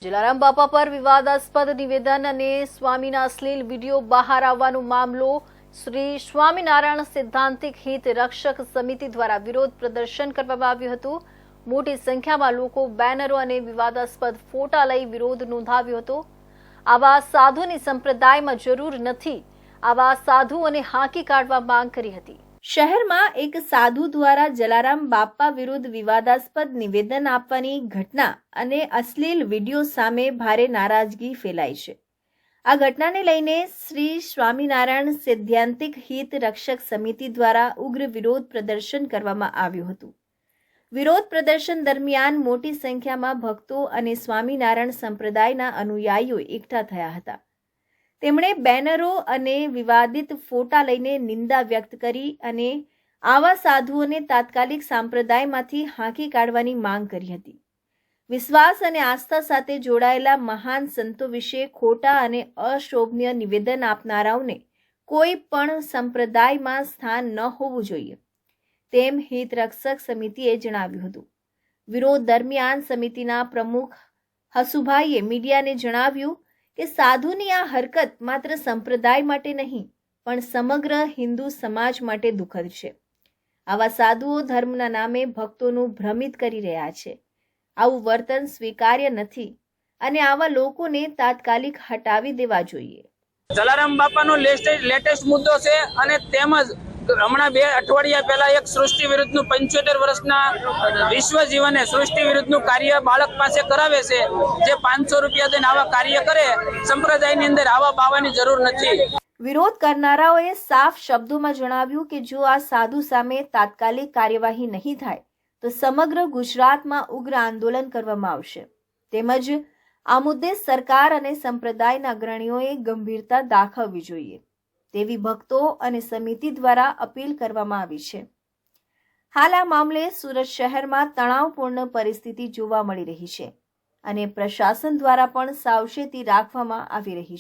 જલારામ બાપા પર વિવાદાસ્પદ નિવેદન અને સ્વામીના અશ્લીલ વિડીયો બહાર આવવાનો મામલો શ્રી સ્વામિનારાયણ સિદ્ધાંતિક હિત રક્ષક સમિતિ દ્વારા વિરોધ પ્રદર્શન કરવામાં આવ્યું હતું। મોટી સંખ્યામાં લોકો બેનરો અને વિવાદાસ્પદ ફોટા લઈ વિરોધ નોંધાવ્યો હતો। આવા સાધુની સંપ્રદાયમાં જરૂર નથી, આવા સાધુઓને હાંકી કાઢવા માંગ કરી હતી। શહેરમાં એક સાધુ દ્વારા જલારામ બાપા વિરુદ્ધ વિવાદાસ્પદ નિવેદન આપવાની ઘટના અને અશ્લીલ વિડીયો સામે ભારે નારાજગી ફેલાઈ છે। આ ઘટનાને લઈને શ્રી સ્વામિનારાયણ સૈદ્ધાંતિક હિત રક્ષક સમિતિ દ્વારા ઉગ્ર વિરોધ પ્રદર્શન કરવામાં આવ્યું હતું। વિરોધ પ્રદર્શન દરમિયાન મોટી સંખ્યામાં ભક્તો અને સ્વામિનારાયણ સંપ્રદાયના અનુયાયીઓ એકઠા થયા હતા। તેમણે બેનરો અને વિવાદિત ફોટા લઈને નિંદા વ્યક્ત કરી અને આવા સાધુઓને તાત્કાલિક સંપ્રદાયમાંથી હાંકી કાઢવાની માંગ કરી હતી। વિશ્વાસ અને આસ્થા સાથે જોડાયેલા મહાન સંતો વિશે ખોટા અને અશોભનીય નિવેદન આપનારાઓને કોઈ પણ સંપ્રદાયમાં સ્થાન ન હોવું જોઈએ, તેમ હિત રક્ષક સમિતિએ જણાવ્યું હતું। વિરોધ દરમિયાન સમિતિના પ્રમુખ હસુભાઈએ મીડિયાને જણાવ્યું કે સાધુની આ હરકત માત્ર સંપ્રદાય માટે નહીં પણ સમગ્ર હિન્દુ સમાજ માટે દુઃખદ છે। આવા સાધુઓ ધર્મના નામે ભક્તોનું ભ્રમિત કરી રહ્યા છે। આવું વર્તન સ્વીકાર્ય નથી અને આવા લોકોને તાત્કાલિક હટાવી દેવા જોઈએ। જલારામ બાપાનો લેટેસ્ટ મુદ્દો છે અને તેમજ હમણાં 2 અઠવાડિયા પહેલા એક સૃષ્ટિ વિરુદ્ધનું 75 વર્ષના વિશ્વ જીવને સૃષ્ટિ વિરુદ્ધનું કાર્ય બાળક પાસે કરાવે છે, જે 500 રૂપિયા દઈને આવા કાર્ય કરે, સંપ્રદાયની અંદર આવા બાવાની જરૂર નથી। વિરોધ કરનારાઓએ સાફ શબ્દોમાં જણાવ્યું કે જો આ સાધુ સામે તાત્કાલિક કાર્યવાહી નહીં થાય તો સમગ્ર ગુજરાતમાં ઉગ્ર આંદોલન કરવામાં આવશે। તેમજ આ મુદ્દે સરકાર અને સંપ્રદાયના અગ્રણીઓએ ગંભીરતા દાખવવી જોઈએ તેવી ભક્તો અને સમિતિ દ્વારા અપીલ કરવામાં આવી છે। હાલ આ મામલે સુરત શહેરમાં તણાવપૂર્ણ પરિસ્થિતિ જોવા મળી રહી છે અને પ્રશાસન દ્વારા પણ સાવચેતી રાખવામાં આવી રહી છે।